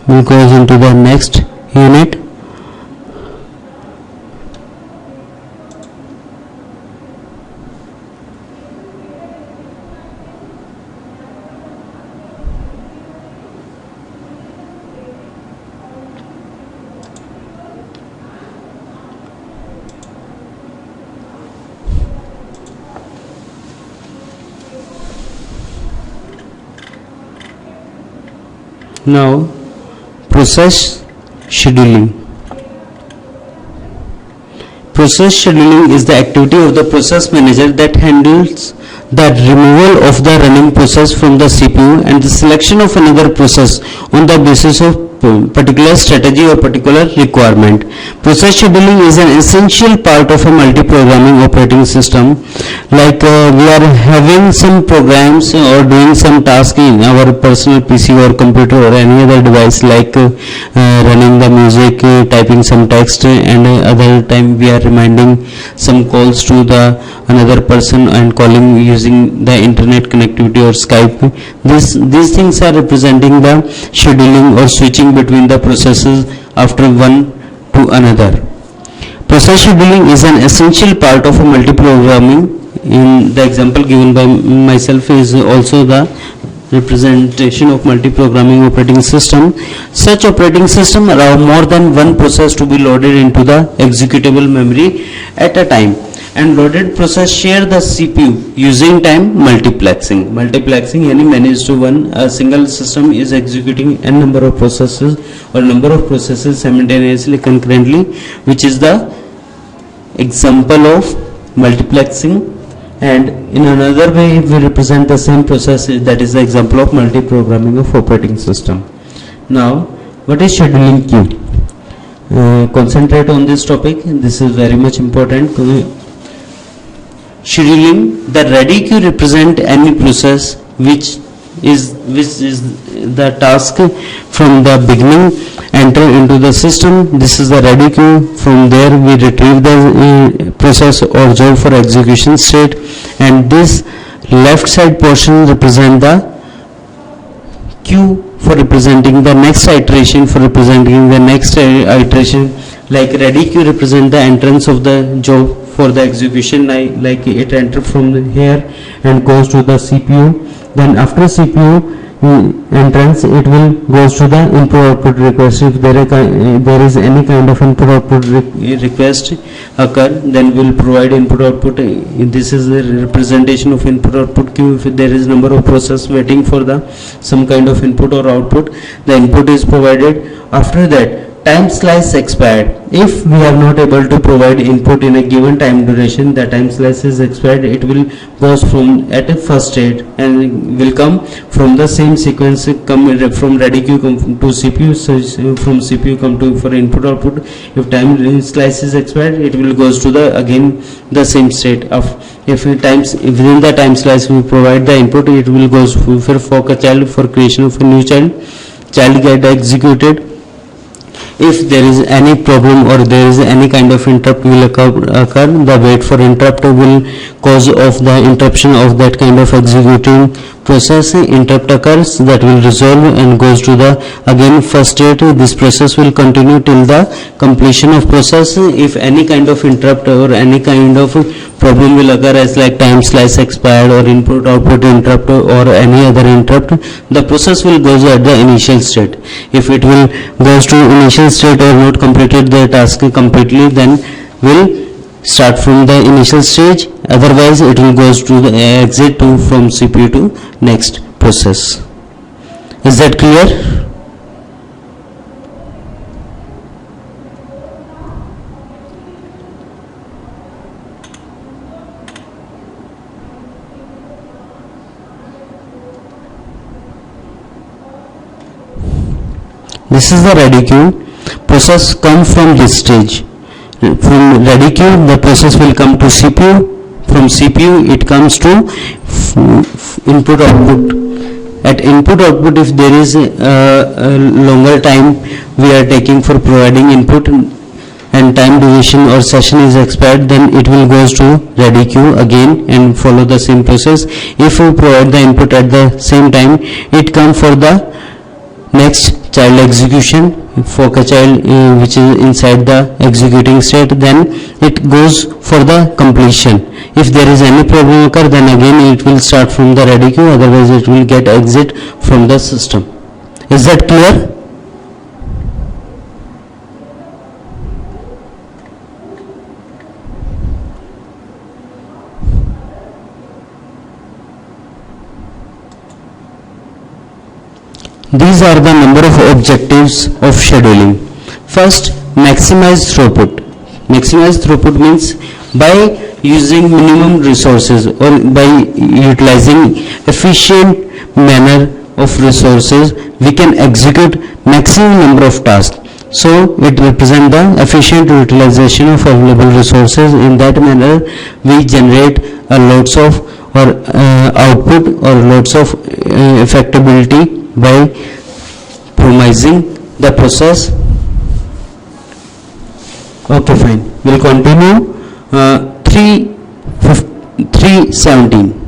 will goes into the next unit. Now, process scheduling. Process scheduling is the activity of the process manager that handles the removal of the running process from the CPU and the selection of another process on the basis of particular strategy or particular requirement. Process scheduling is an essential part of a multi-programming operating system. Like we are having some programs or doing some task in our personal PC or computer or any other device, like running the music, typing some text, and other time we are reminding some calls to the another person and calling using the internet connectivity or Skype. These things are representing the scheduling or switching between the processes after one to another. Process scheduling is an essential part of a multi-programming. In the example given by myself is also the representation of multi-programming operating system. Such operating system allow more than one process to be loaded into the executable memory at a time, and loaded process share the CPU using time multiplexing. Multiplexing यानी managed to one, a single system is executing n number of processes or number of processes simultaneously concurrently, which is the example of multiplexing. And in another way we represent the same process, that is the example of multi-programming of operating system. Now, what is scheduling queue? Concentrate on this topic, this is very much important. Scheduling, the ready queue represent any process which is the task from the beginning enter into the system. This is the ready queue. From there we retrieve the process or job for execution state, and this left side portion represent the queue for representing the next iteration, for representing the next iteration. Like ready queue represent the entrance of the job for the execution, like it enter from here and goes to the CPU. Then after CPU entrance, it will goes to the input output request. If there is any kind of input output request occur, then we will provide input output. This is the representation of input output queue. If there is number of process waiting for the some kind of input or output, the input is provided. After that, time slice expired. If we are not able to provide input in a given time duration, the time slice is expired. It will goes from at a first state and will come from the same sequence, come from ready queue come to CPU. So from CPU come to for input output. If time slice is expired, it will goes to the again the same state of. If within the time slice we provide the input, it will goes for a child, for creation of a new child get executed. If there is any problem or there is any kind of interrupt will occur, the wait for interrupt will cause of the interruption of that kind of executing process. Interrupt occurs, that will resolve and goes to the again first state. This process will continue till the completion of process. If any kind of interrupt or any kind of problem will occur, as like time slice expired or input output interrupt or any other interrupt, the process will go at the initial state. If it will goes to initial state or not completed the task completely, then will start from the initial stage. Otherwise it will goes to the exit to from CPU to next process. Is that clear? This is the ready queue. Process come from this stage. From ready queue, the process will come to CPU. From CPU, it comes to input output. At input output, if there is a longer time we are taking for providing input and time duration or session is expired, then it will goes to ready queue again and follow the same process. If we provide the input at the same time, it come for the next child execution, for a child which is inside the executing state, then it goes for the completion. If there is any problem occur, then again it will start from the ready queue, otherwise it will get exit from the system. Is that clear? These are the number of objectives of scheduling. First, maximize throughput. Maximize throughput means by using minimum resources or by utilizing efficient manner of resources, we can execute maximum number of tasks. So it represents the efficient utilization of available resources. In that manner, we generate lots of output or lots of effectability by promising the process. Okay, fine. We'll continue. 317.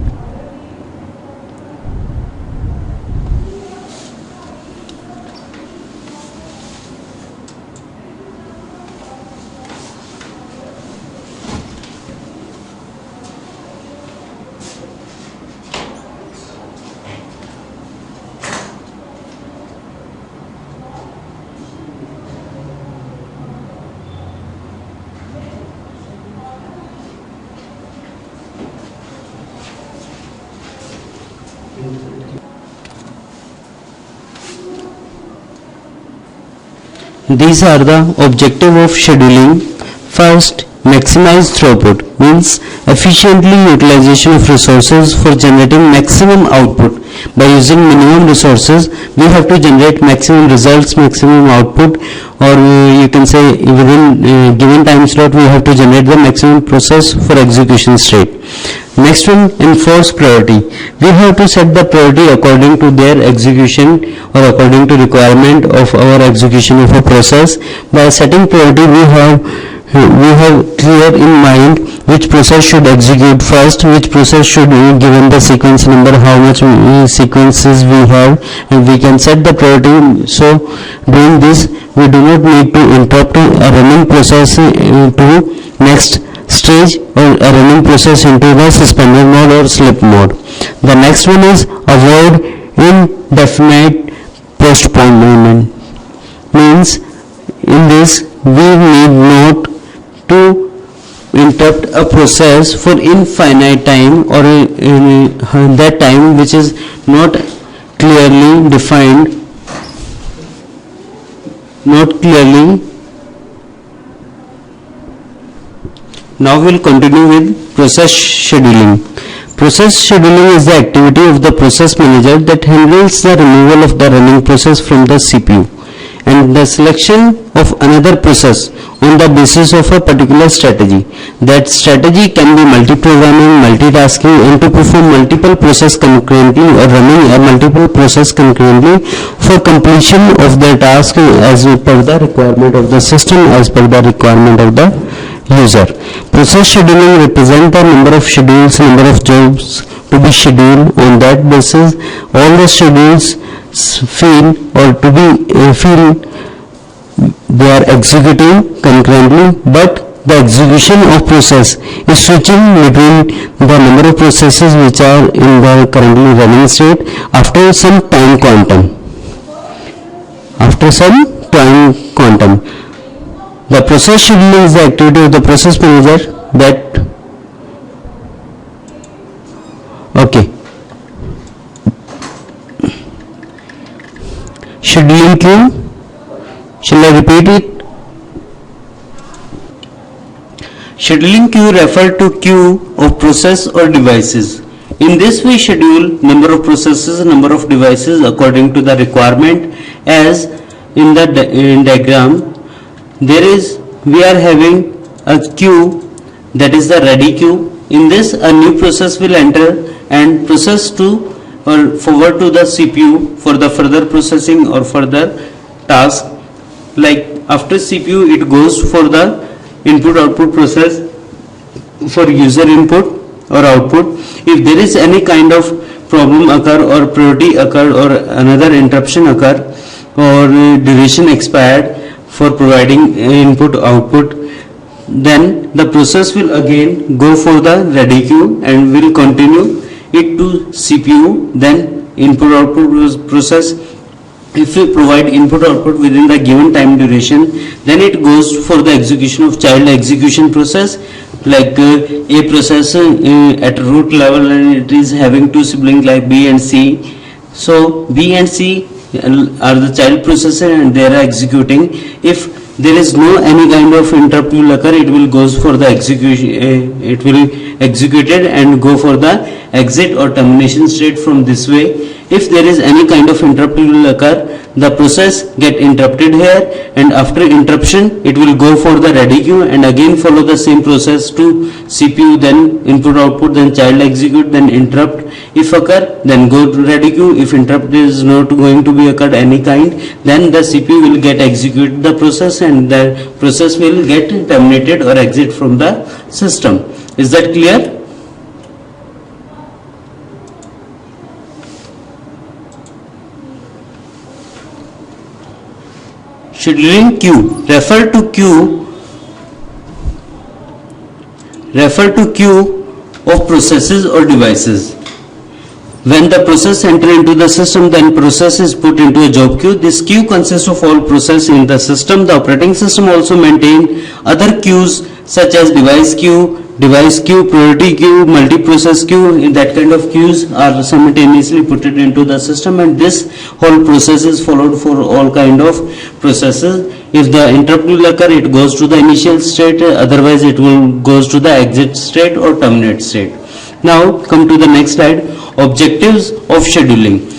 These are the objective of scheduling. First, maximize throughput means efficiently utilization of resources for generating maximum output. By using minimum resources, we have to generate maximum results, maximum output, or you can say within given time slot we have to generate the maximum process for execution state. Next one, enforce priority. We have to set the priority according to their execution or according to requirement of our execution of a process. By setting priority, we have clear in mind which process should execute first, which process should be given the sequence number, how much sequences we have, and we can set the priority. So doing this, we do not need to interrupt a running process to next stage or a running process into the suspended mode or sleep mode. The next one is avoid indefinite postponement. Means in this we need not to interrupt a process for infinite time or that time which is not clearly defined, Now we will continue with process scheduling. Process scheduling is the activity of the process manager that handles the removal of the running process from the CPU and the selection of another process on the basis of a particular strategy. That strategy can be multi-programming, multitasking, and to perform multiple processes concurrently or running a multiple process concurrently for completion of the task as per the requirement of the system, as per the requirement of the user. Process scheduling represents the number of schedules, number of jobs to be scheduled. On that basis, all the schedules feel they are executing concurrently, but the execution of process is switching between the number of processes which are in the currently running state after some time quantum. The process scheduling is the activity of the process manager that scheduling queue. Shall I repeat it? Scheduling queue refers to queue of process or devices. In this we schedule number of processes, number of devices according to the requirement. As in the diagram, we are having a queue, that is the ready queue. In this, a new process will enter and process to or forward to the CPU for the further processing or further task. Like after CPU, it goes for the input output process for user input or output. If there is any kind of problem occur or priority occur or another interruption occur, or duration expired for providing input output, then the process will again go for the ready queue and will continue it to CPU, then input output process. If we provide input output within the given time duration, then it goes for the execution of child execution process, like a process at root level, and it is having two siblings like B and C. So B and C are the child processor and they are executing. If there is no any kind of interrupt will occur, it will goes for the execution, it will execute it and go for the exit or termination state from this way. If there is any kind of interrupt will occur, the process get interrupted here, and after interruption it will go for the ready queue and again follow the same process to CPU, then input output, then child execute, then interrupt if occur, then go to ready queue. If interrupt is not going to be occurred any kind, then the CPU will get execute the process and the process will get terminated or exit from the system. Is that clear? Scheduling queue. Refer to queue of processes or devices. When the process enter into the system, then process is put into a job queue. This queue consists of all process in the system. The operating system also maintain other queues such as device queue, priority queue, multi-process queue. In that kind of queues are simultaneously put it into the system, and this whole process is followed for all kind of processes. If the interrupt will occur, it goes to the initial state, otherwise it will goes to the exit state or terminate state. Now come to the next slide. Objectives of scheduling.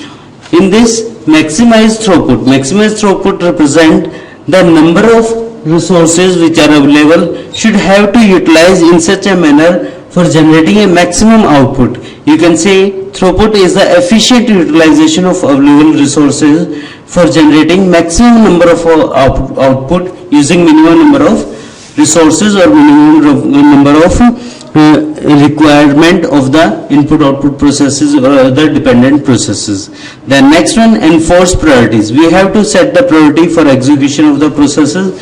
In this, maximize throughput represent the number of resources which are available should have to utilize in such a manner for generating a maximum output. You can say throughput is the efficient utilization of available resources for generating maximum number of output using minimum number of resources or minimum number of requirement of the input output processes or other dependent processes. The next one, enforce priorities. We have to set the priority for execution of the processes.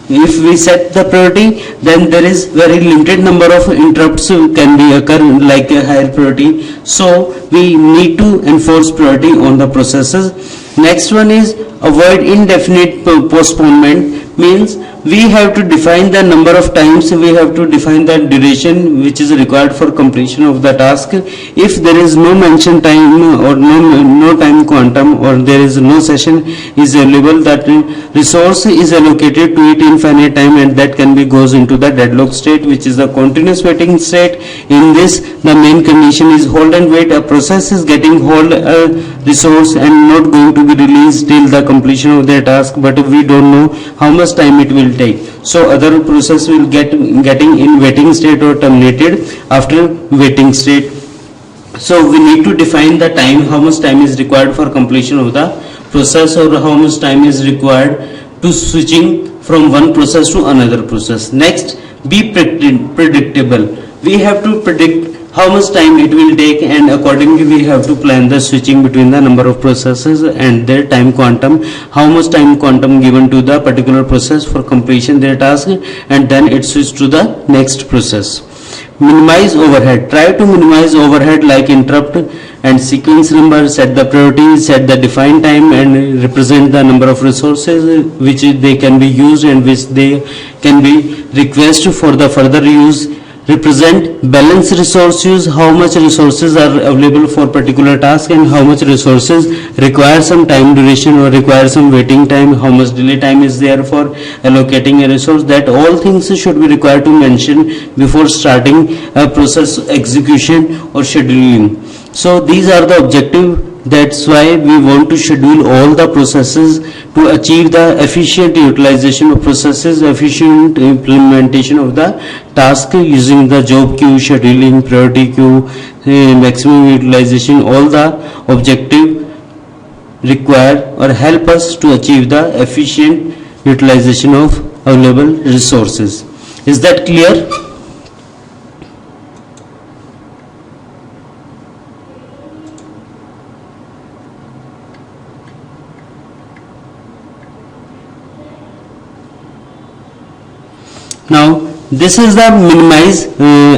If we set the priority, then there is very limited number of interrupts can be occur like a higher priority. So we need to enforce priority on the processes. Next one is avoid indefinite postponement. Means we have to define the number of times, we have to define the duration which is required for completion of the task. If there is no mentioned time or no time quantum, or there is no session is available, that resource is allocated to it infinite time, and that can be goes into the deadlock state, which is the continuous waiting state. In this, the main condition is hold and wait. A process is getting hold a resource and not going to be released till the completion of their task, but we don't know how much time it will take. So other process will getting in waiting state or terminated after waiting state. So we need to define the time, how much time is required for completion of the process, or how much time is required to switching from one process to another process. Next, be predictable. We have to predict how much time it will take, and accordingly we have to plan the switching between the number of processes and their time quantum, how much time quantum given to the particular process for completion their task, and then it switches to the next process. Minimize overhead. Try to minimize overhead like interrupt and sequence number, set the priority, set the defined time, and represent the number of resources which they can be used and which they can be requested for the further use. Represent balance resource use, how much resources are available for particular task and how much resources require some time duration or require some waiting time, how much delay time is there for allocating a resource. That all things should be required to mention before starting a process execution or scheduling. So these are the objective. That's why we want to schedule all the processes to achieve the efficient utilization of processes, efficient implementation of the task using the job queue, scheduling, priority queue, maximum utilization. All the objective require or help us to achieve the efficient utilization of available resources. Is that clear? Now this is the minimize,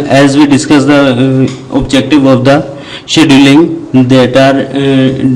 as we discussed the objective of the scheduling, that are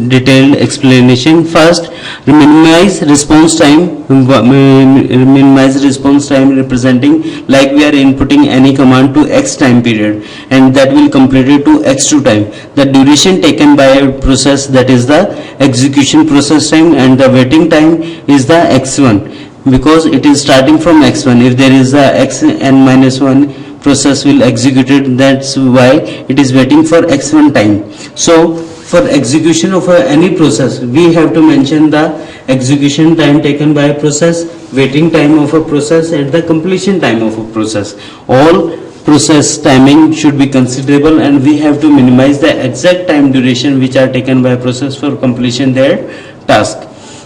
detailed explanation. First, minimize response time. Minimize response time representing like we are inputting any command to x time period, and that will complete it to x2 time. The duration taken by a process, that is the execution process time, and the waiting time is the x1, because it is starting from x1. If there is a xn minus 1 process will execute it, that's why it is waiting for x1 time. So for execution of any process, we have to mention the execution time taken by a process, waiting time of a process, and the completion time of a process. All process timing should be considerable, and we have to minimize the exact time duration which are taken by a process for completion their task.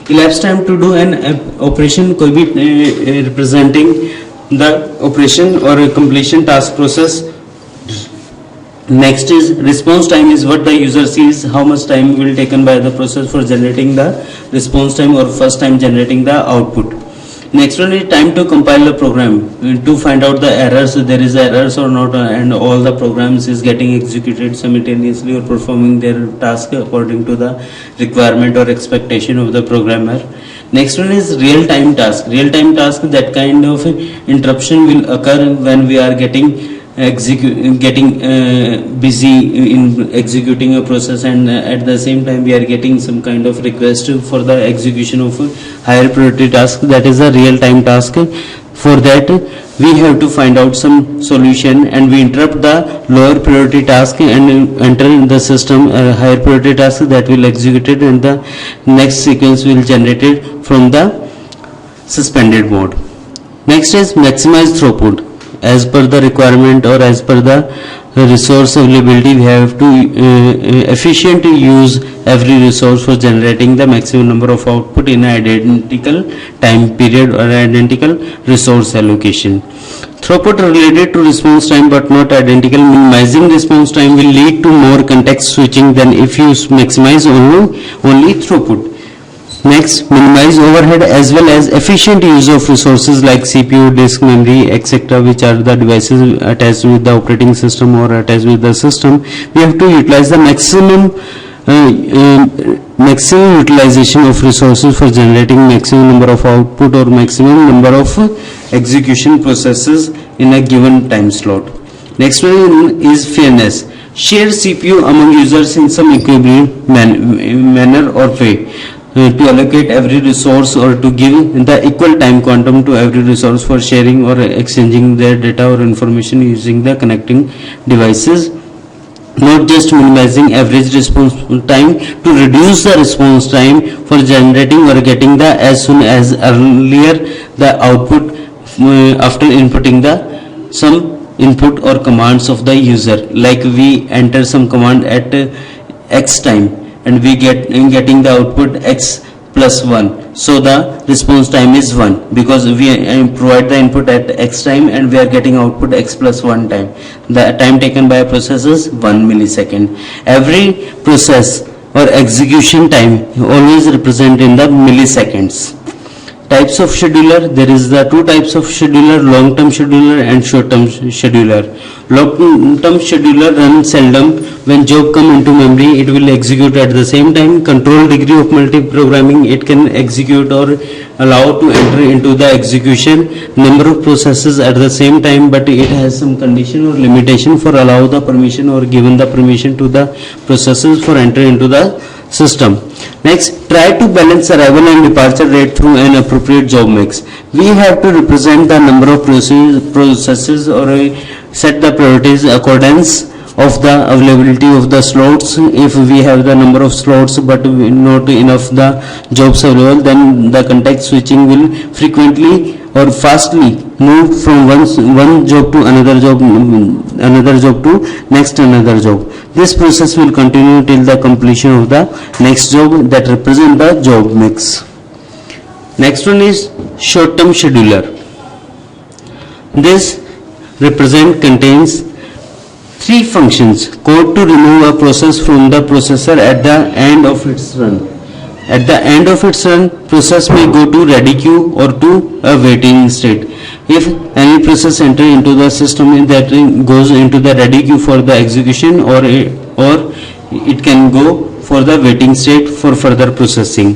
Elapsed time to do an operation कोई भी representing the operation or a completion task process. Next is response time, is what the user sees, how much time will taken by the process for generating the response time or first time generating the output. Next one is time to compile the program, to find out the errors, there is errors or not, and all the programs is getting executed simultaneously or performing their task according to the requirement or expectation of the programmer. Next one is real time task. Real time task, that kind of interruption will occur when we are getting busy in executing a process, and at the same time we are getting some kind of request for the execution of a higher priority task, that is a real time task. For that we have to find out some solution, and we interrupt the lower priority task and enter in the system a higher priority task that will execute it, and the next sequence will generate it from the suspended mode. Next is maximize throughput. As per the requirement or as per the resource availability, we have to efficiently use every resource for generating the maximum number of output in an identical time period or identical resource allocation. Throughput related to response time but not identical. Minimizing response time will lead to more context switching than if you maximize only throughput. Next, minimize overhead as well as efficient use of resources like CPU, disk, memory, etc., which are the devices attached with the operating system or attached with the system. We have to utilize the maximum utilization of resources for generating maximum number of output or maximum number of execution processes in a given time slot. Next one is fairness. Share CPU among users in some equilibrium manner or way. To allocate every resource or to give the equal time quantum to every resource for sharing or exchanging their data or information using the connecting devices. Not just minimizing average response time, to reduce the response time for generating or getting the as soon as earlier the output after inputting the some input or commands of the user. Like we enter some command at x time, and we getting the output x plus 1, so the response time is 1 because we provide the input at x time and we are getting output x plus 1 time. The time taken by a process is 1 millisecond. Every process or execution time always represent in the milliseconds. Types of scheduler, there is the two types of scheduler, long term scheduler and short term scheduler. Long term scheduler runs seldom. When job come into memory, it will execute at the same time. Control degree of multi-programming, it can execute or allow to enter into the execution number of processes at the same time, but it has some condition or limitation for allow the permission or given the permission to the processes for enter into the system. Next, try to balance arrival and departure rate through an appropriate job mix. We have to represent the number of processes or set the priorities accordance of the availability of the slots. If we have the number of slots but not enough the jobs available, then the context switching will frequently or fastly move from one job to another job to next another job. This process will continue till the completion of the next job that represent the job mix. Next one is short-term scheduler. This contains three functions: code to remove a process from the processor at the end of its run, At the end of its run, process may go to ready queue or to a waiting state. If any process enter into the system, that goes into the ready queue for the execution, or it can go for the waiting state for further processing.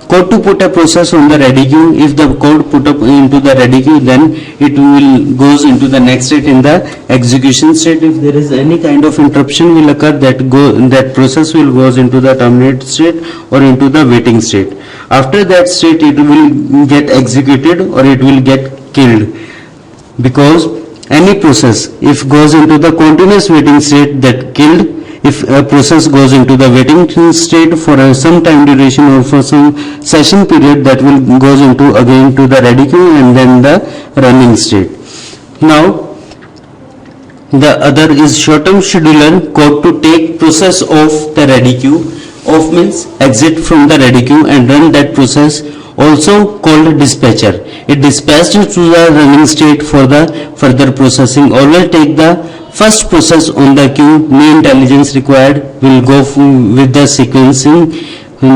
Code to put a process on the ready queue. If the code put up into the ready queue, then it will goes into the next state in the execution state. If there is any kind of interruption will occur, that process will goes into the terminate state or into the waiting state. After that state, it will get executed or it will get killed, because any process if goes into the continuous waiting state, that killed. If a process goes into the waiting state for some time duration or for some session period, that will goes into again to the ready queue and then the running state. Now the other is short-term scheduler, code to take process off the ready queue. Off means exit from the ready queue and run that process, also called dispatcher. It dispatched to the running state for the further processing. Always take the first process on the queue. No intelligence required, will go with the sequencing,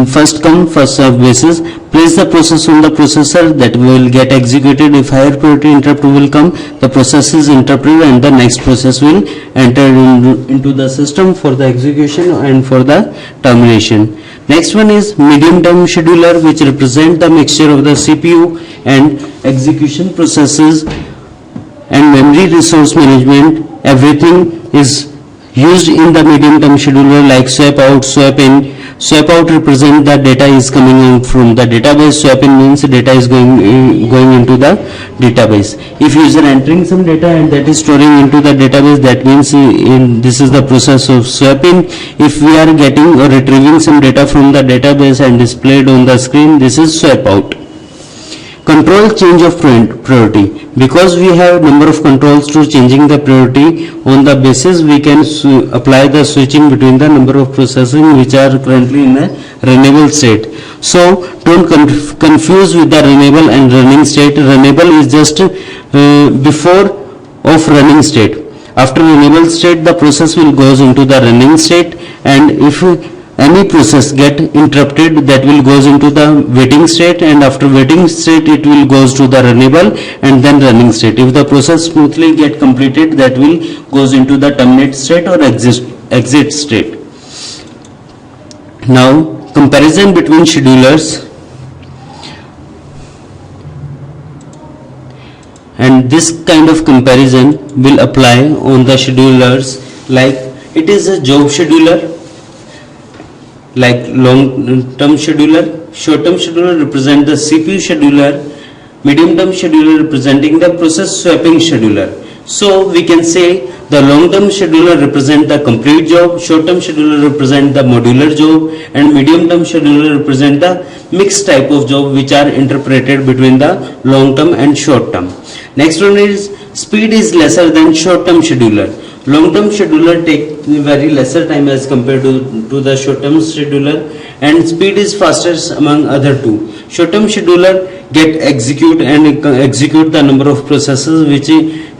first come first serve basis. Place the process on the processor, that will get executed. If higher priority interrupt will come, the process is interrupted and the next process will enter into the system for the execution and for the termination. Next one is medium term scheduler, which represent the mixture of the CPU and execution processes and memory resource management. Everything is used in the medium term scheduler, like swap out, swap in. Swap out represent the data is coming out from the database. Swap in means data is going into the database. If user entering some data and that is storing into the database, that means this is the process of swap in. If we are getting or retrieving some data from the database and displayed on the screen, this is swap out. Control change of priority. Because we have number of controls to changing the priority, on the basis we can apply the switching between the number of processing which are currently in a runnable state. So don't confuse with the runnable and running state. Runnable is just before of running state. After runnable state, the process will goes into the running state, and if any process get interrupted, that will goes into the waiting state, and after waiting state it will goes to the runnable and then running state. If the process smoothly get completed, that will goes into the terminate state or exit state. Now comparison between schedulers, and this kind of comparison will apply on the schedulers, like it is a job scheduler, like long-term scheduler. Short-term scheduler represent the CPU scheduler. Medium-term scheduler representing the process swapping scheduler. So we can say the long-term scheduler represent the complete job, short-term scheduler represent the modular job, and medium-term scheduler represent the mixed type of job which are interpreted between the long-term and short-term. Next one is speed is lesser than short-term scheduler. Long-term scheduler take very lesser time as compared to the short-term scheduler, and speed is faster among other two. Short-term scheduler get execute the number of processes which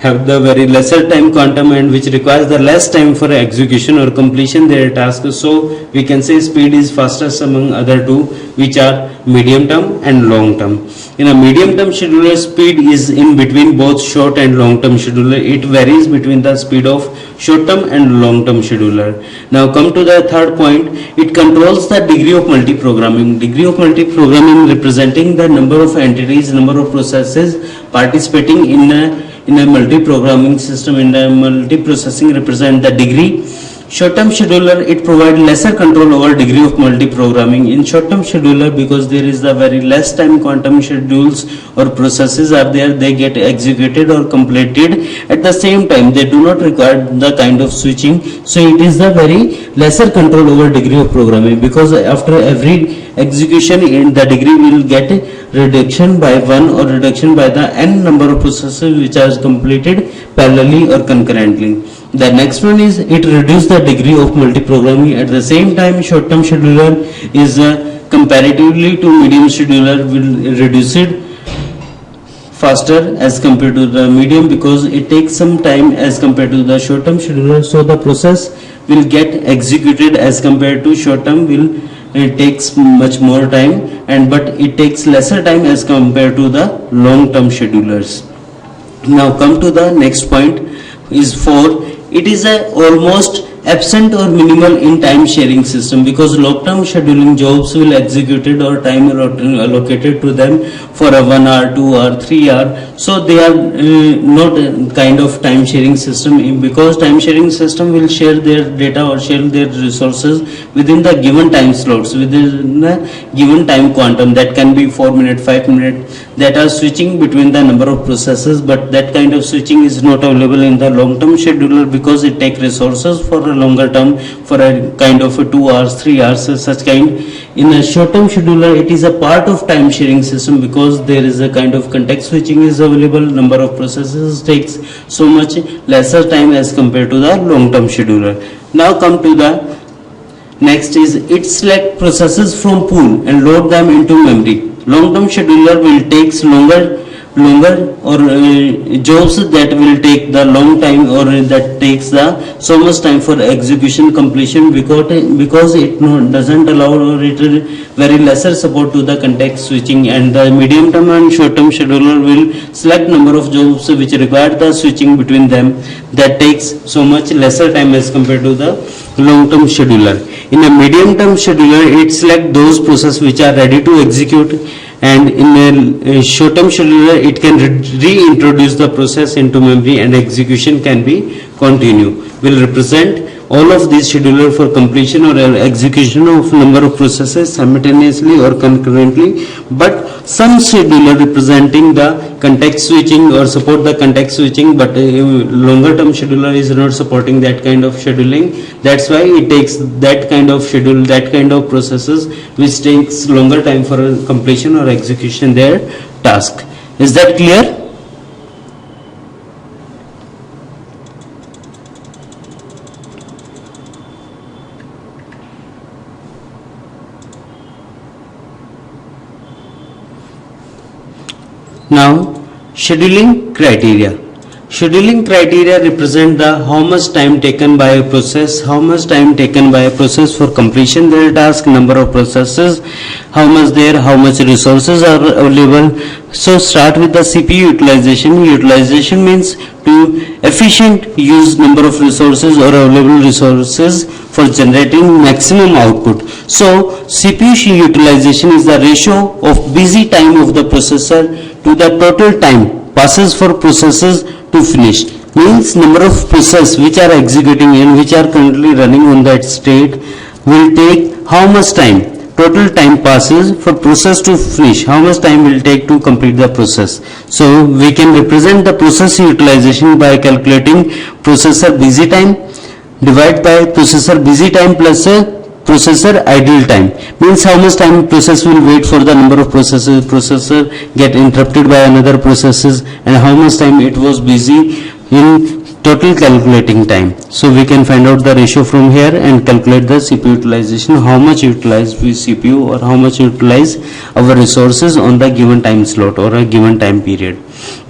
have the very lesser time quantum and which requires the less time for execution or completion their task. So we can say speed is fastest among other two, which are medium term and long term. In a medium term scheduler, speed is in between both short and long term scheduler. It varies between the speed of short term and long term scheduler. Now come to the third point. It controls the degree of multi-programming. Degree of multi-programming representing the number of entities, number of processes participating in a multi-programming system. In a multi-processing represent the degree. Short-term scheduler, it provides lesser control over degree of multi-programming. In short-term scheduler, because there is the very less time quantum schedules or processes are there, they get executed or completed at the same time. They do not require the kind of switching. So it is the very lesser control over degree of programming, because after every execution the degree will get reduction by 1 or reduction by the n number of processes which are completed parallelly or concurrently. The next one is it reduces the degree of multi-programming. At the same time, short-term scheduler is comparatively to medium scheduler will reduce it faster as compared to the medium, because it takes some time as compared to the short-term scheduler. So the process will get executed as compared to short-term will it takes much more time, and but it takes lesser time as compared to the long term schedulers. Now come to the next point is 4. It is a almost absent or minimal in time sharing system, because long term scheduling jobs will executed or time allocated to them for a 1 hour, 2 hour, 3 hour. So they are not a kind of time sharing system, because time sharing system will share their data or share their resources within the given time slots, within the given time quantum. That can be 4 minutes, 5 minutes, that are switching between the number of processes, but that kind of switching is not available in the long term scheduler, because it takes resources for a longer term, for a kind of a 2 hours, 3 hours, such kind. In a short term scheduler, it is a part of time sharing system, because there is a kind of context switching is available. Number of processes takes so much lesser time as compared to the long term scheduler. Now come to the next is it select processes from pool and load them into memory. Long term scheduler will takes longer or jobs that will take the long time, or that takes the so much time for execution completion, because it doesn't allow, or it very lesser support to the context switching. And the medium term and short term scheduler will select number of jobs which require the switching between them, that takes so much lesser time as compared to the long term scheduler. In a medium term scheduler, it select those processes which are ready to execute, and in a short term scheduler, it can reintroduce the process into memory, and execution can be continue. Will represent all of these scheduler for completion or execution of number of processes simultaneously or concurrently, but some scheduler representing the context switching or support the context switching, but longer term scheduler is not supporting that kind of scheduling. That's why it takes that kind of schedule, that kind of processes which takes longer time for completion or execution their task. Is that clear? Now, scheduling criteria. Scheduling criteria represent the how much time taken by a process, for completion their task, number of processes, how much resources are available. So start with the CPU utilization. Utilization means to efficient use number of resources or available resources for generating maximum output. So CPU utilization is the ratio of busy time of the processor to the total time passes for processes to finish. Means number of processes which are executing and which are currently running on that state will take how much time, total time passes for process to finish, how much time will take to complete the process. So we can represent the process utilization by calculating processor busy time divided by processor busy time plus processor idle time. Means how much time process will wait for the number of processor get interrupted by another processes, and how much time it was busy in total calculating time. So we can find out the ratio from here and calculate the CPU utilization, how much utilized we CPU or how much utilize our resources on the given time slot or a given time period.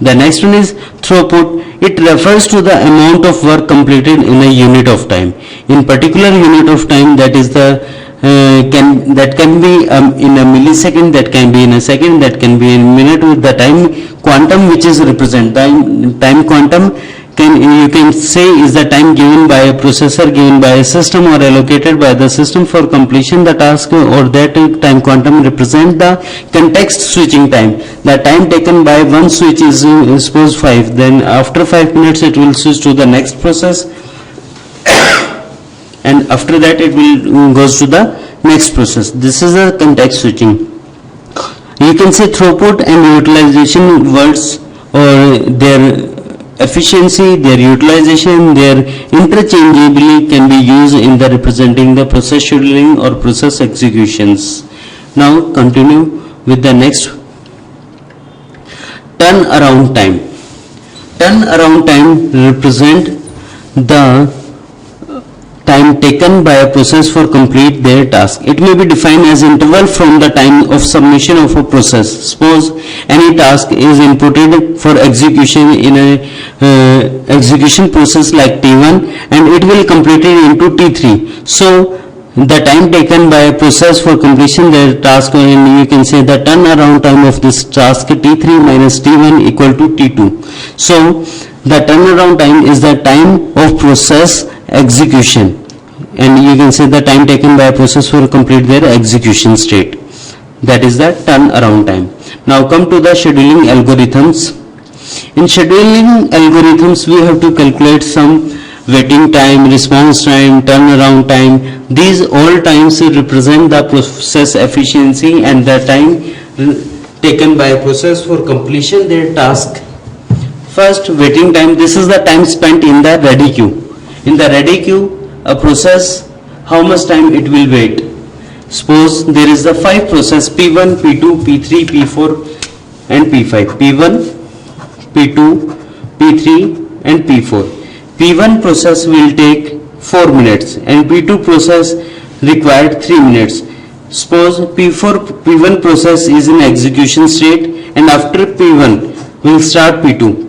The next one is throughput. It refers to the amount of work completed in a unit of time. In particular unit of time, that is the that can be in a millisecond, that can be in a second, that can be in a minute, with the time quantum which is represent time quantum you can say is the time given by a processor, given by a system, or allocated by the system for completion the task, or that time quantum represent the context switching time. The time taken by one switch is suppose 5, then after 5 minutes it will switch to the next process, and after that it will goes to the next process. This is a context switching. You can say throughput and utilization words, or their efficiency, their utilization, their interchangeably can be used in the representing the process scheduling or process executions. Now continue with the next. Turnaround time. Turnaround time represent the time taken by a process for complete their task. It may be defined as interval from the time of submission of a process. Suppose any task is inputted for execution in a execution process like T1, and it will complete it into T3. So the time taken by a process for completion their task, and you can say the turnaround time of this task T3 minus T1 equal to T2. So the turnaround time is the time of process execution, and you can say the time taken by a process for complete their execution state. That is the turnaround time. Now come to the scheduling algorithms. In scheduling algorithms, we have to calculate some waiting time, response time, turnaround time. These all times represent the process efficiency and the time taken by a process for completion their task. First, waiting time. This is the time spent in the ready queue. In the ready queue, a process, how much time it will wait. Suppose there is the 5 process P1, P2, P3, P4 and P5. P1, P2, P3 and P4. P1 process will take 4 minutes and P2 process required 3 minutes. Suppose P1 process is in execution state, and after P1 will start P2.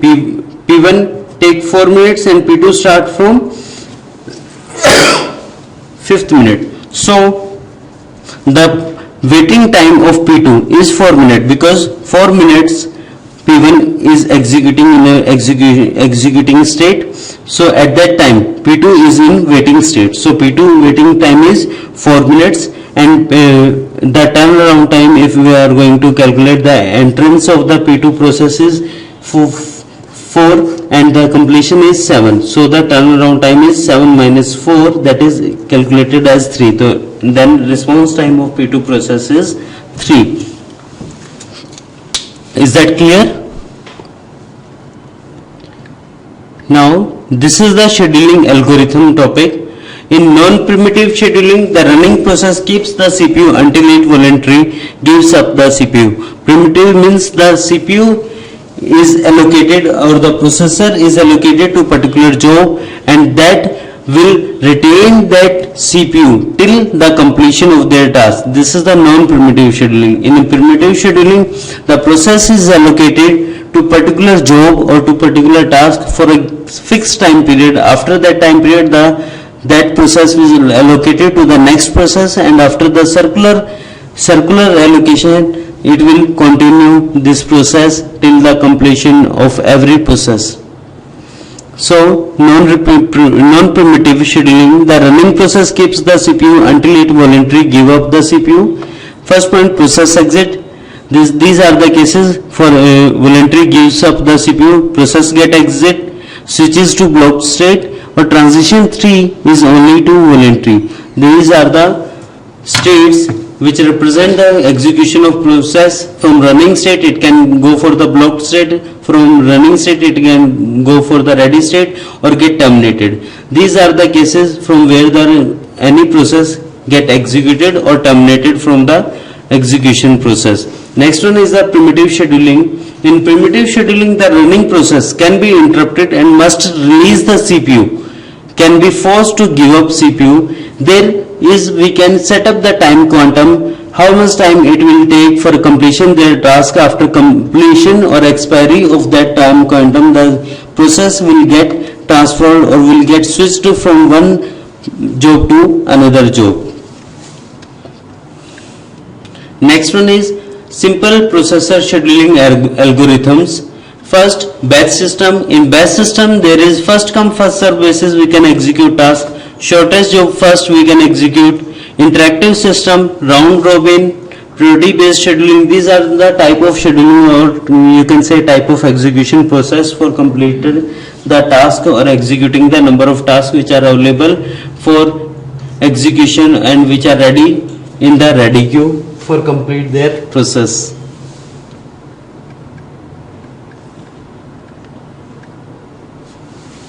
P1 take 4 minutes and P2 start from 5th minute. So the waiting time of P2 is 4 minutes, because 4 minutes P1 is executing in a executing state. So at that time P2 is in waiting state. So P2 waiting time is 4 minutes, and the turnaround time, if we are going to calculate the entrance of the P2 process, is 4 and the completion is 7. So the turnaround time is 7 minus 4, that is calculated as 3. So then response time of P2 process is 3. Is that clear? Now this is the scheduling algorithm topic. In non-primitive scheduling, the running process keeps the CPU until it voluntarily gives up the CPU. Primitive means the CPU is allocated, or the processor is allocated to particular job, and that will retain that CPU till the completion of their task. This is the non-primitive scheduling. In primitive scheduling, the process is allocated to particular job or to particular task for a fixed time period. After that time period, that process is allocated to the next process, and after the circular allocation, it will continue this process till the completion of every process. So non-primitive scheduling, the running process keeps the CPU until it voluntarily give up the CPU. First point, process exit. These are the cases for voluntary gives up the CPU, process get exit, switches to blocked state, or transition 3 is only to voluntary. These are the states which represent the execution of process. From running state it can go for the blocked state, from running state it can go for the ready state or get terminated. These are the cases from where any process get executed or terminated from the execution process. Next one is the primitive scheduling. In primitive scheduling, the running process can be interrupted and must release the CPU, can be forced to give up CPU. There is, we can set up the time quantum, how much time it will take for completion their task. After completion or expiry of that time quantum, the process will get transferred or will get switched from one job to another job. Next one is simple processor scheduling algorithms. First, batch system. In batch system, there is first come first serve basis we can execute task. Shortest job first we can execute. Interactive system, round robin, priority based scheduling. These are the type of scheduling, or you can say type of execution process for completed the task or executing the number of tasks which are available for execution and which are ready in the ready queue for complete their process.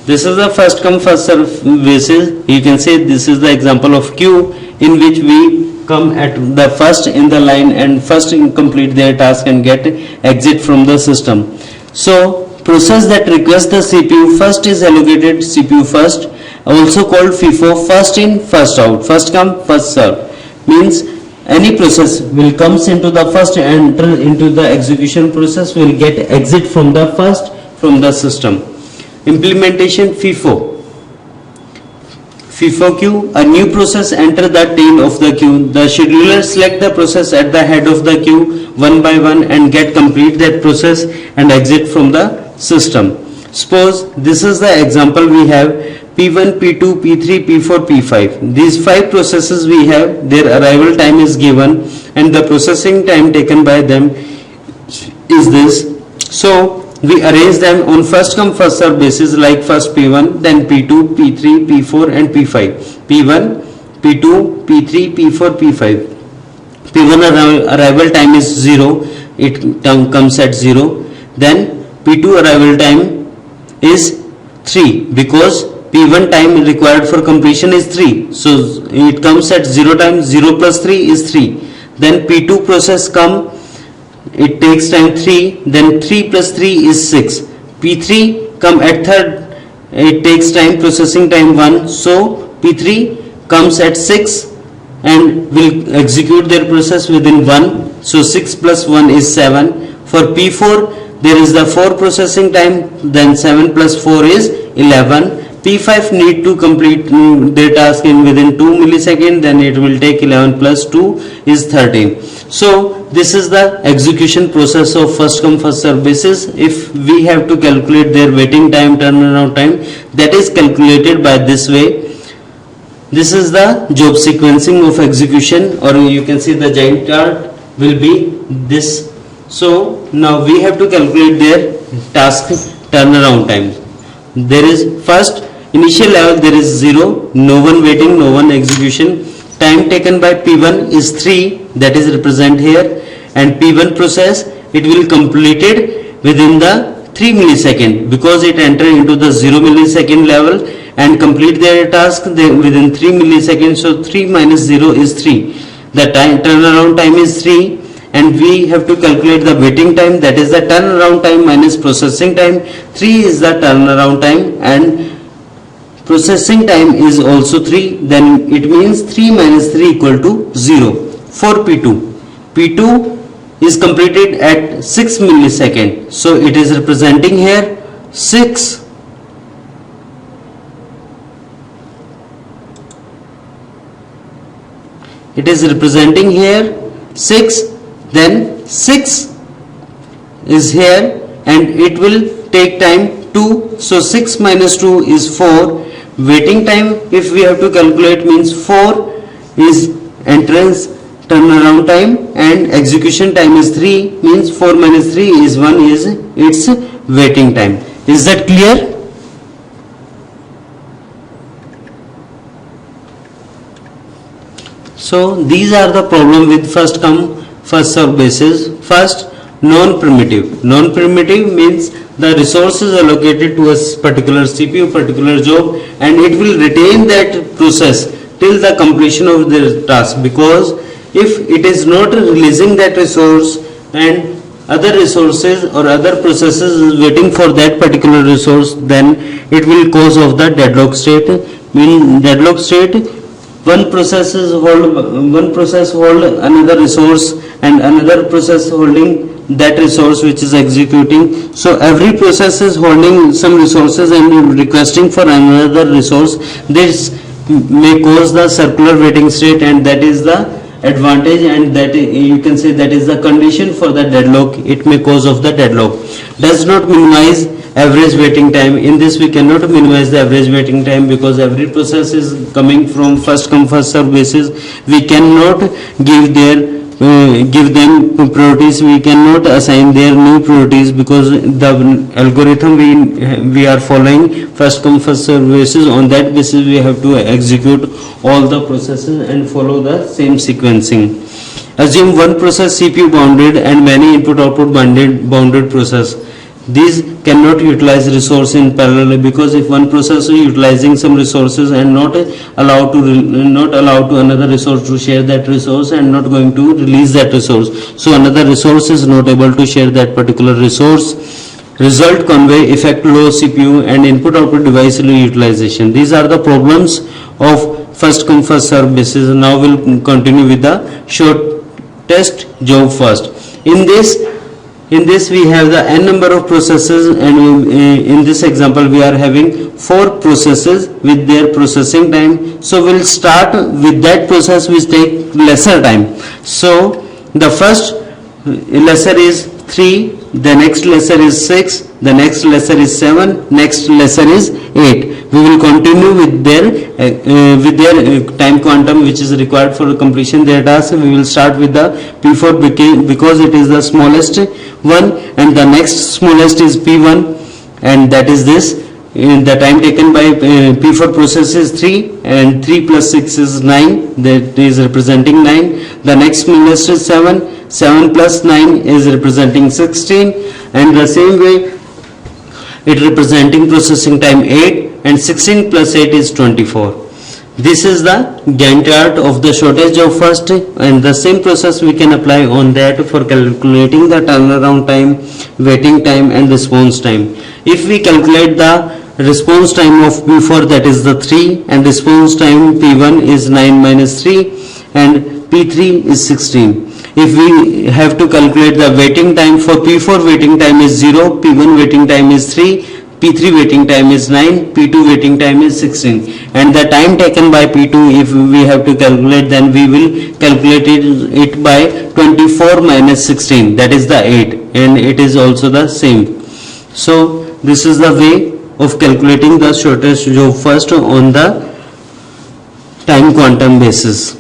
This is the first come first serve basis. You can say this is the example of queue in which we come at the first in the line and first complete their task and get exit from the system. So process that requests the CPU first is allocated CPU first, also called FIFO, first in first out, first come first serve. Means any process will comes into the first, enter into the execution process, will get exit from the first from the system. Implementation FIFO. FIFO queue, a new process enter the tail of the queue. The scheduler select the process at the head of the queue one by one and get complete that process and exit from the system. Suppose this is the example we have P1, P2, P3, P4, P5. These 5 processes we have, their arrival time is given and the processing time taken by them is this. So we arrange them on first come first serve basis, like first P1, then P2, P3, P4 and P5. P1, P2, P3, P4, P5. P1 arrival time is 0, it comes at 0. Then P2 arrival time is 3 because P1 time required for completion is 3. So it comes at 0 times 0 plus 3 is 3. Then P2 process come, it takes time 3, then 3 plus 3 is 6. P3 come at third, it takes time, processing time 1. So P3 comes at 6 and will execute their process within 1. So 6 plus 1 is 7. For P4 there is the 4 processing time, then 7 plus 4 is 11. P5 need to complete their task in within 2 milliseconds, then it will take 11 plus 2 is 13. So this is the execution process of first come first serve basis. If we have to calculate their waiting time, turnaround time, that is calculated by this way. This is the job sequencing of execution, or you can see the Gantt chart will be this. So now we have to calculate their task turnaround time. There is first initial level, there is 0, no one waiting, no one execution. Time taken by P1 is 3, that is represent here, and P1 process, it will completed within the 3 millisecond because it enter into the 0 millisecond level and complete their task within 3 milliseconds. So 3 minus 0 is 3. The time turnaround time is 3, and we have to calculate the waiting time, that is the turnaround time minus processing time. 3 is the turnaround time and processing time is also 3, then it means 3 minus 3 equal to 0. For P2, P2 is completed at 6 millisecond, so it is representing here 6. It is representing here 6, then 6 is here and it will take time 2, so 6 minus 2 is 4. Waiting time, if we have to calculate, means 4 is entrance turnaround time and execution time is 3, means 4 minus 3 is 1 is its waiting time. Is that clear? So these are the problem with first come first serve basis. First, non-primitive. Non-primitive means the resource is allocated to a particular CPU, particular job, and it will retain that process till the completion of the task, because if it is not releasing that resource and other resources or other processes is waiting for that particular resource, then it will cause of the deadlock state. Mean deadlock state, one process hold another resource and another process holding that resource which is executing. So every process is holding some resources and requesting for another resource. This may cause the circular waiting state, and that is the advantage, and that you can say that is the condition for the deadlock. It may cause of the deadlock. Does not minimize average waiting time. In this we cannot minimize the average waiting time because every process is coming from first come first serve basis. We cannot give them priorities. We cannot assign their new priorities because the algorithm we are following first come first serve basis. On that basis we have to execute all the processes and follow the same sequencing. Assume one process CPU bounded and many input output bounded process. These cannot utilize resource in parallel, because if one process is utilizing some resources and not allowed to another resource to share that resource and not going to release that resource, so another resource is not able to share that particular resource. Result convey effect low CPU and input output device utilization. These are the problems of first come first serve basis. Now we'll continue with the short test job first. In this, In this we have the n number of processes, and in this example we are having 4 processes with their processing time. So we'll start with that process which take lesser time. So the first lesser is 3, the next lesser is 6, the next lesser is 7, next lesser is 8. We will continue with their time quantum which is required for completion their task. We will start with the P4 because it is the smallest one, and the next smallest is P1, and that is this. The time taken by P4 process is 3, and 3 plus 6 is 9, that is representing 9. The next smallest is 7, 7 plus 9 is representing 16, and the same way it representing processing time 8, and 16 plus 8 is 24. This is the Gantt chart of the shortage of first, and the same process we can apply on that for calculating the turnaround time, waiting time, and response time. If we calculate the response time of P4, that is the 3, and response time P1 is 9 minus 3, and P3 is 16. If we have to calculate the waiting time for P4, waiting time is 0, P1 waiting time is 3, P3 waiting time is 9, P2 waiting time is 16, and the time taken by P2, if we have to calculate, then we will calculate it by 24 minus 16, that is the 8, and it is also the same. So this is the way of calculating the shortest job first on the time quantum basis.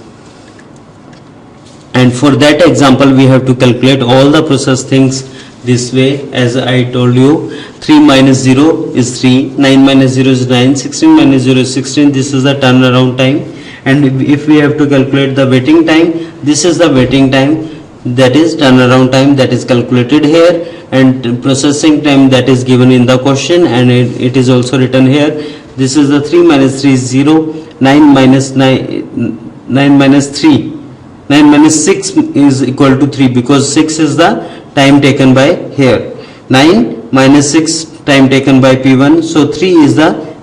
And for that example we have to calculate all the process things this way, as I told you. 3 minus 0 is 3, 9 minus 0 is 9, 16 minus 0 is 16. This is the turnaround time. And if we have to calculate the waiting time, this is the waiting time, that is turnaround time, that is calculated here, and processing time that is given in the question, and it is also written here. This is the 3 minus 3 is 0, 9 minus 9 minus 3, 9 minus 6 is equal to 3, because 6 is the time taken by here. 9 minus 6 time taken by P1, so 3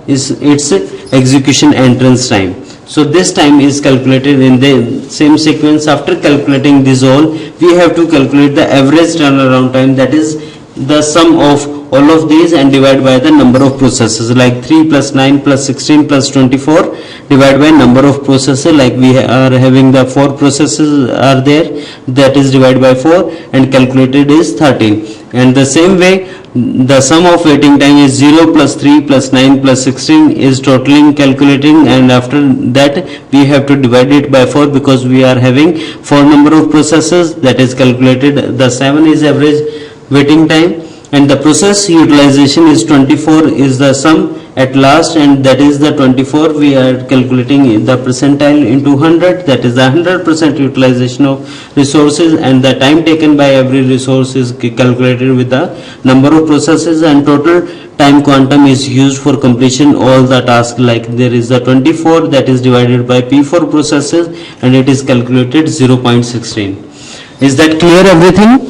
is its execution entrance time. So this time is calculated in the same sequence. After calculating this all, we have to calculate the average turnaround time, that is the sum of all of these and divide by the number of processes, like 3 plus 9 plus 16 plus 24 divided by number of processes, like we are having the 4 processes are there, that is divided by 4, and calculated is 13. And the same way the sum of waiting time is 0 plus 3 plus 9 plus 16 is totaling calculating, and after that we have to divide it by 4 because we are having 4 number of processes, that is calculated. The 7 is average waiting time, and the process utilization is 24 is the sum at last, and that is the 24 we are calculating the percentile into 100, that is the 100% utilization of resources, and the time taken by every resource is calculated with the number of processes, and total time quantum is used for completion all the tasks, like there is the 24 that is divided by P4 processes, and it is calculated 0.16. Is that clear everything?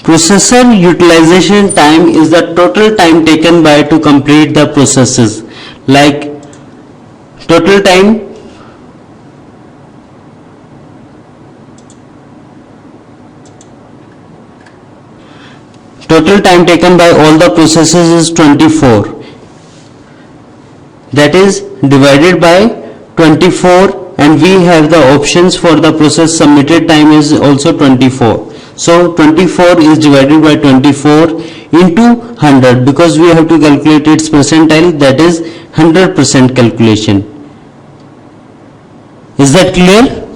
Processor utilization time is the total time taken by to complete the processes, like total time taken by all the processes is 24, that is divided by 24, and we have the options for the process submitted time is also 24. So 24 is divided by 24 into 100, because we have to calculate its percentile, that is 100% calculation. Is that clear?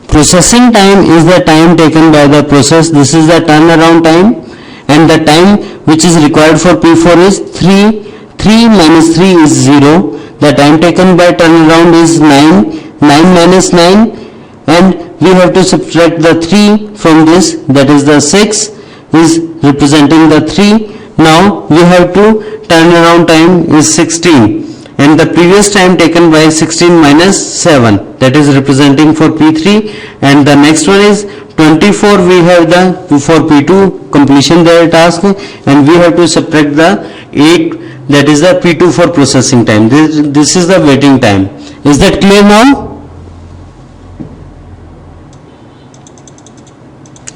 Processing time is the time taken by the process. This is the turnaround time, and the time which is required for P4 is 3. 3 minus 3 is 0. The time taken by turnaround is 9. 9 minus 9, and we have to subtract the 3 from this, that is the 6 is representing the 3. Now we have to turnaround time is 16, and the previous time taken by 16 minus 7, that is representing for P3, and the next one is 24. We have the for P2 completion their task, and we have to subtract the 8 that is the P2 for processing time. This is the waiting time. Is that clear now?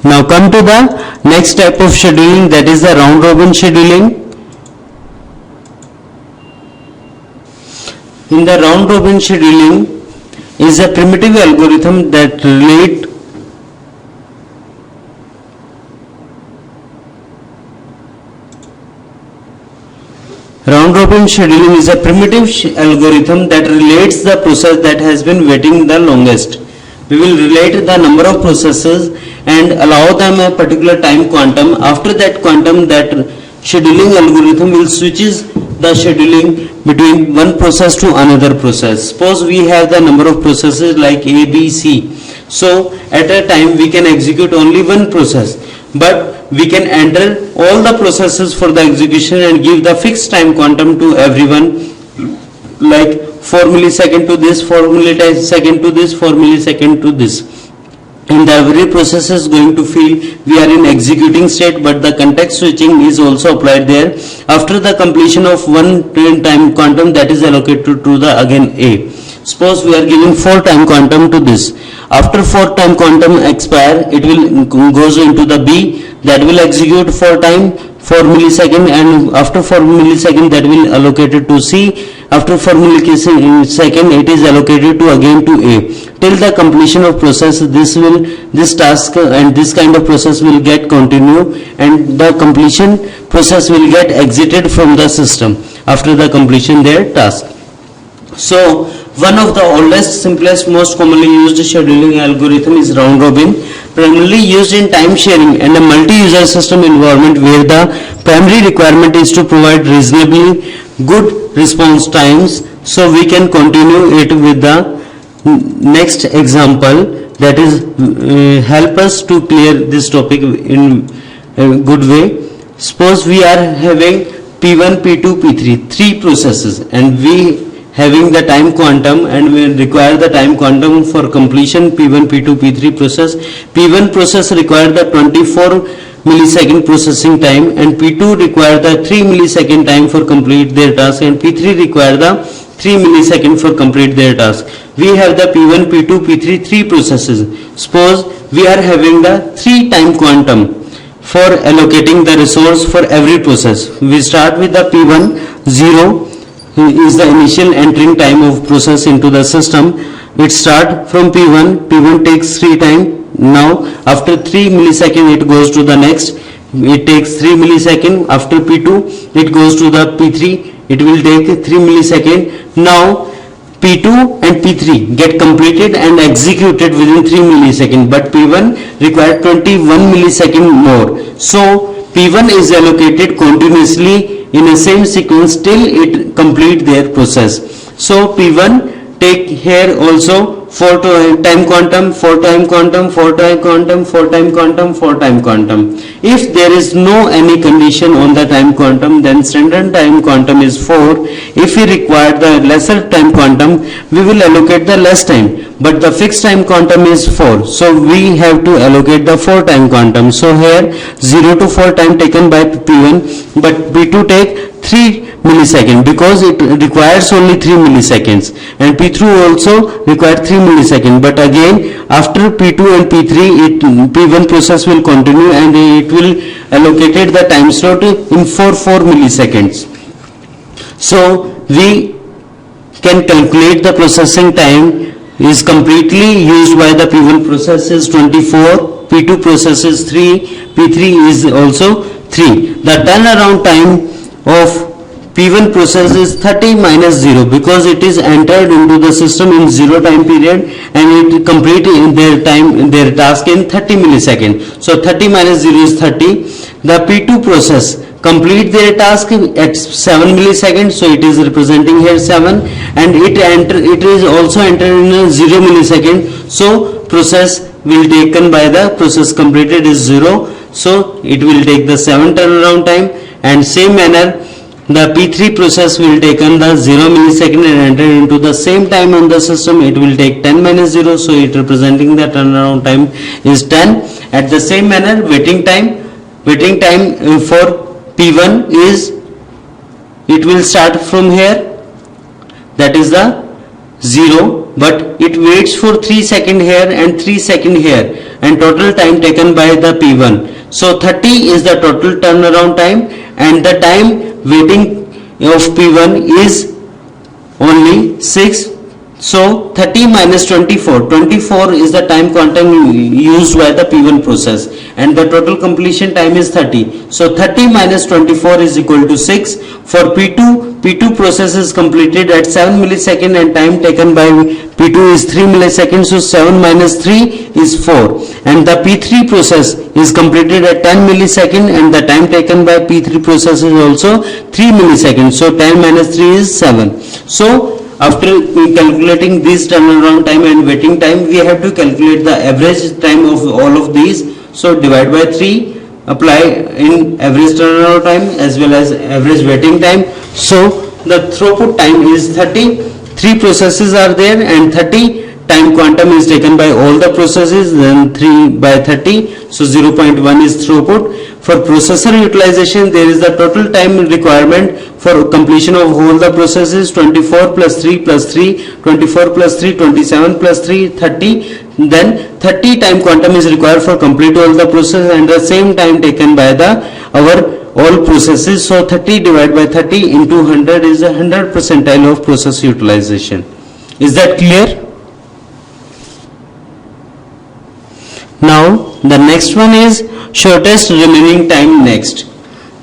Now come to the next type of scheduling, that is the round robin scheduling. In the round robin scheduling is a primitive algorithm that relate round robin scheduling is a primitive algorithm that relates the process that has been waiting the longest. We will relate the number of processes and allow them a particular time quantum. After that quantum, that scheduling algorithm will switches the scheduling between one process to another process. Suppose we have the number of processes like A, B, C. So at a time we can execute only one process, but we can enter all the processes for the execution and give the fixed time quantum to everyone, like 4 millisecond to this, 4 millisecond to this, 4 millisecond to this. And every process is going to feel we are in executing state, but the context switching is also applied there. After the completion of one time quantum, that is allocated to the again A. Suppose we are giving 4 time quantum to this. After 4 time quantum expire, it will goes into the B, that will execute 4 time 4 millisecond, and after 4 millisecond that will allocated to C. After 4 millisecond it is allocated to again to A. Till the completion of process, this task and this kind of process will get continue, and the completion process will get exited from the system after the completion their task. So one of the oldest, simplest, most commonly used scheduling algorithm is round robin, primarily used in time sharing and a multi-user system environment where the primary requirement is to provide reasonably good response times. So we can continue it with the next example, that is help us to clear this topic in a good way. Suppose we are having P1, P2, P3, 3 processes, and we having the time quantum, and we require the time quantum for completion P1, P2, P3 process. P1 process require the 24 millisecond processing time, and P2 require the 3 millisecond time for complete their task, and P3 require the 3 millisecond for complete their task. We have the P1, P2, P3, 3 processes. Suppose we are having the 3 time quantum for allocating the resource for every process. We start with the P1, 0 is the initial entering time of process into the system. It start from P1, P1 takes 3 time. Now after 3 millisecond it goes to the next, it takes 3 millisecond. After P2 it goes to the P3, it will take 3 millisecond. Now P2 and P3 get completed and executed within 3 millisecond, but P1 required 21 millisecond more. So P1 is allocated continuously in a same sequence till it complete their process. So P1 take here also 4 time quantum, 4 time quantum, 4 time quantum, 4 time quantum, 4 time quantum. If there is no any condition on the time quantum, then standard time quantum is 4. If we require the lesser time quantum, we will allocate the less time, but the fixed time quantum is 4. So we have to allocate the 4 time quantum. So here 0 to 4 time taken by P1, but P2 take 3 millisecond because it requires only 3 milliseconds, and P3 also require 3 milliseconds, but again after P2 and P3 P1 process will continue and it will allocated the time slot in 4 milliseconds. So we can calculate the processing time is completely used by the P1 process is 24, P2 process is 3, P3 is also 3. The turnaround time of P1 process is 30 minus 0 because it is entered into the system in 0 time period and it complete in their task in 30 millisecond. So 30 minus 0 is 30. The P2 process complete their task at 7 milliseconds, so it is representing here 7, and it is also entered in a 0 millisecond. So process will taken by the process completed is 0, so it will take the 7 turnaround time, and same manner the P3 process will taken the 0 millisecond and enter into the same time on the system. It will take 10 minus 0, so it representing the turnaround time is 10. At the same manner, waiting time for P1 is it will start from here, that is the 0, but it waits for 3 seconds here and 3 seconds here, and total time taken by the P1. So 30 is the total turnaround time, and the time waiting of P1 is only 6. So 30 minus 24, 24 is the time quantum used by the P1 process, and the total completion time is 30. So 30 minus 24 is equal to 6. For P2, P2 process is completed at 7 milliseconds and time taken by P2 is 3 milliseconds. So 7 minus 3 is 4. And the P3 process is completed at 10 milliseconds and the time taken by P3 process is also 3 milliseconds. So 10 minus 3 is 7. So after calculating this turnaround time and waiting time, we have to calculate the average time of all of these. So divide by 3, apply in average turnaround time as well as average waiting time. So the throughput time is 30. 3 processes are there and 30 time quantum is taken by all the processes, then 3 by 30. So 0.1 is throughput. For processor utilization, there is the total time requirement for completion of all the processes: 24 plus 3 plus 3, 24 plus 3, 27 plus 3, 30. Then 30 time quantum is required for complete all the process, and the same time taken by the our all processes. So 30 divided by 30 into 100 is a 100 percentile of process utilization. Is that clear? Now the next one is shortest remaining time next.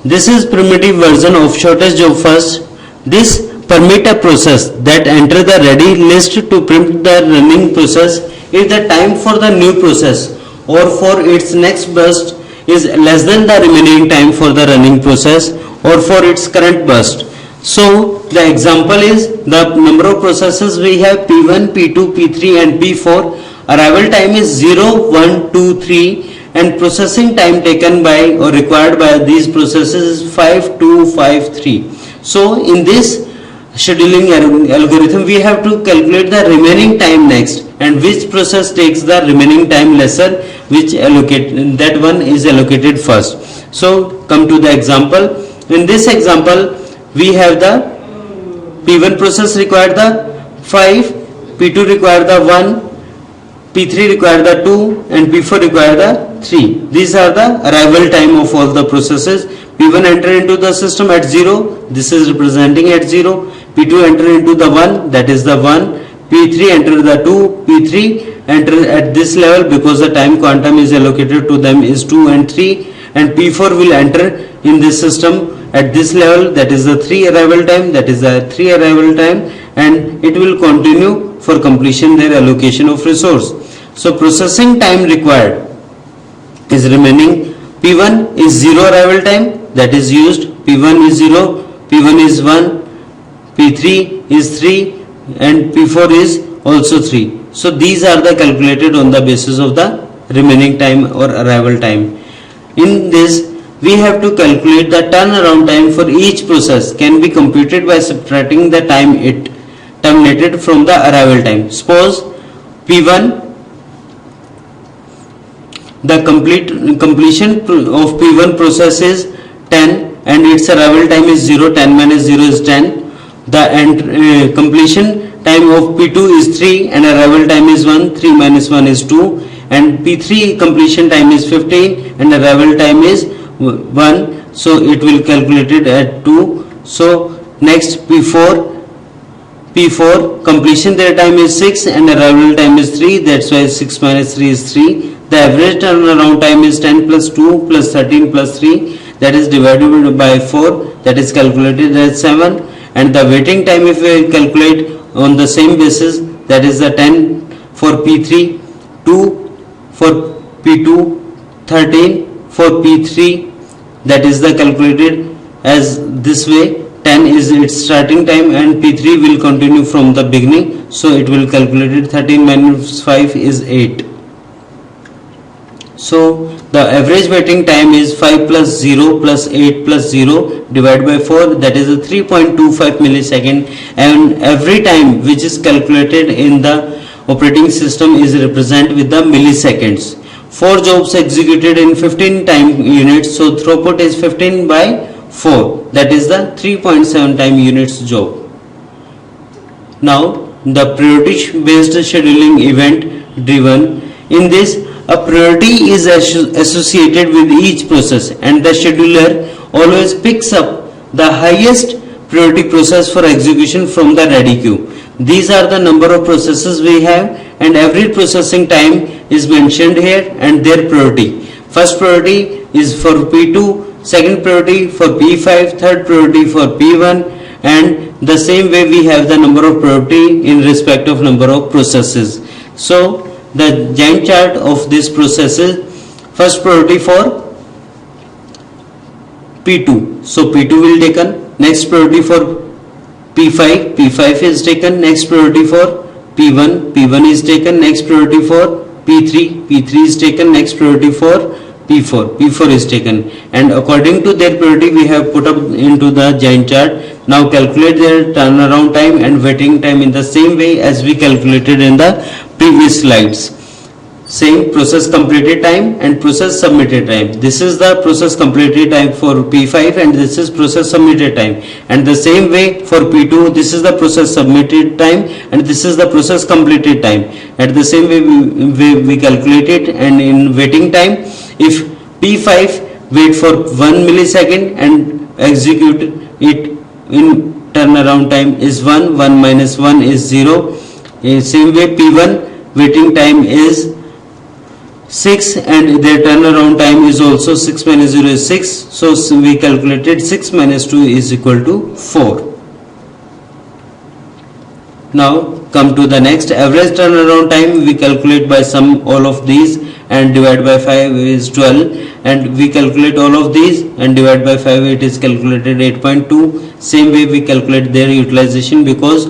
This is primitive version of shortest job first. This permit a process that enter the ready list to print the running process if the time for the new process or for its next burst is less than the remaining time for the running process or for its current burst. So the example is the number of processes we have: P1, P2, P3 and P4. Arrival time is 0, 1, 2, 3 and processing time taken by or required by these processes is 5, 2, 5, 3. So in this scheduling algorithm, we have to calculate the remaining time next, and which process takes the remaining time lesser, which that one is allocated first. So come to the example. In this example, we have the P1 process required the 5, P2 required the 1, P3 require the 2 and P4 require the 3. These are the arrival time of all the processes. P1 enter into the system at 0, this is representing at 0. P2 enter into the 1, that is the 1. P3 enter the 2, P3 enter at this level because the time quantum is allocated to them is 2 and 3, and P4 will enter in this system at this level, that is the 3 arrival time, that is the 3 arrival time, and it will continue for completion their allocation of resource. So processing time required is remaining. P1 is 0 arrival time, that is used. P1 is 0, P1 is 1, P3 is 3 and P4 is also 3. So these are the calculated on the basis of the remaining time or arrival time. In this, we have to calculate the turnaround time for each process can be computed by subtracting the time it terminated from the arrival time. Suppose P1, the completion of P1 process is 10 and its arrival time is 0. 10 minus 0 is 10. The completion time of P2 is 3 and arrival time is 1. 3 minus 1 is 2. And P3 completion time is 15 and arrival time is 1. So it will calculate it at 2. So next P4 completion their time is 6 and arrival time is 3. That's why 6 minus 3 is 3. The average turnaround time is 10 plus 2 plus 13 plus 3, that is divided by 4, that is calculated as 7. And the waiting time, if we calculate on the same basis, that is the 10 for P3, 2 for P2, 13 for P3, that is the calculated as this way. 10 is its starting time and P3 will continue from the beginning, so it will calculate it. 13 minus 5 is 8. So the average waiting time is 5 plus 0 plus 8 plus 0 divided by 4, that is a 3.25 millisecond, and every time which is calculated in the operating system is represented with the milliseconds. 4 jobs executed in 15 time units, so throughput is 15 by 4, that is the 3.7 time units job. Now the priority based scheduling event driven. In this, a priority is associated with each process and the scheduler always picks up the highest priority process for execution from the ready queue. These are the number of processes we have and every processing time is mentioned here and their priority. First priority is for P2, second priority for P5, third priority for P1, and the same way we have the number of priority in respect of number of processes. So the Gantt chart of this process is first priority for P2, so P2 will taken, next priority for P5, P5 is taken, next priority for P1, P1 is taken, next priority for P3, P3 is taken, next priority for P4, P4 is taken, and according to their priority we have put up into the Gantt chart. Now calculate their turnaround time and waiting time in the same way as we calculated in the previous slides. Same process completed time and process submitted time. This is the process completed time for P5 and this is process submitted time, and the same way for P2 this is the process submitted time and this is the process completed time. At the same way we calculate it, and in waiting time, if P5 wait for 1 millisecond and execute it in turnaround time is 1, 1 minus 1 is 0. In same way P1 waiting time is 6 and their turnaround time is also 6 minus 0 is 6. So we calculated 6 minus 2 is equal to 4. Now come to the next. Average turnaround time we calculate by sum all of these and divide by 5 is 12, and we calculate all of these and divide by 5, it is calculated 8.2. Same way we calculate their utilization, because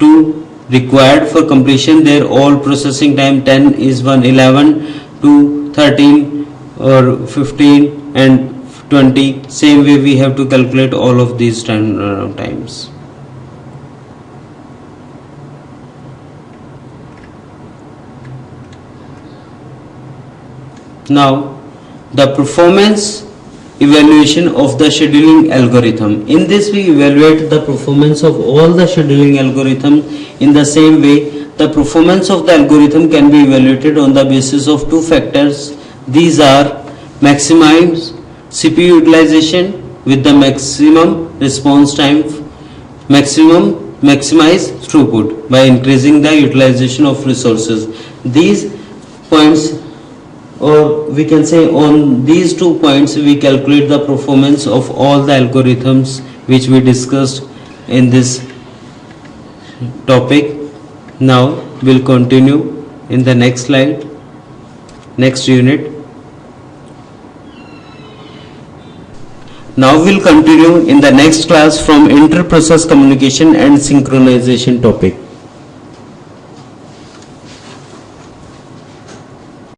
to required for completion their all processing time 10 is 1, 11 to 13 or 15 and 20. Same way we have to calculate all of these turnaround times. Now the performance evaluation of the scheduling algorithm. In this we evaluate the performance of all the scheduling algorithms. In the same way, the performance of the algorithm can be evaluated on the basis of two factors. These are maximize CPU utilization with the maximum response time, maximize throughput by increasing the utilization of resources. These points, or we can say on these 2 points we calculate the performance of all the algorithms which we discussed in this topic. Now we'll continue in the next slide, next unit. Now we'll continue in the next class from inter-process communication and synchronization topic.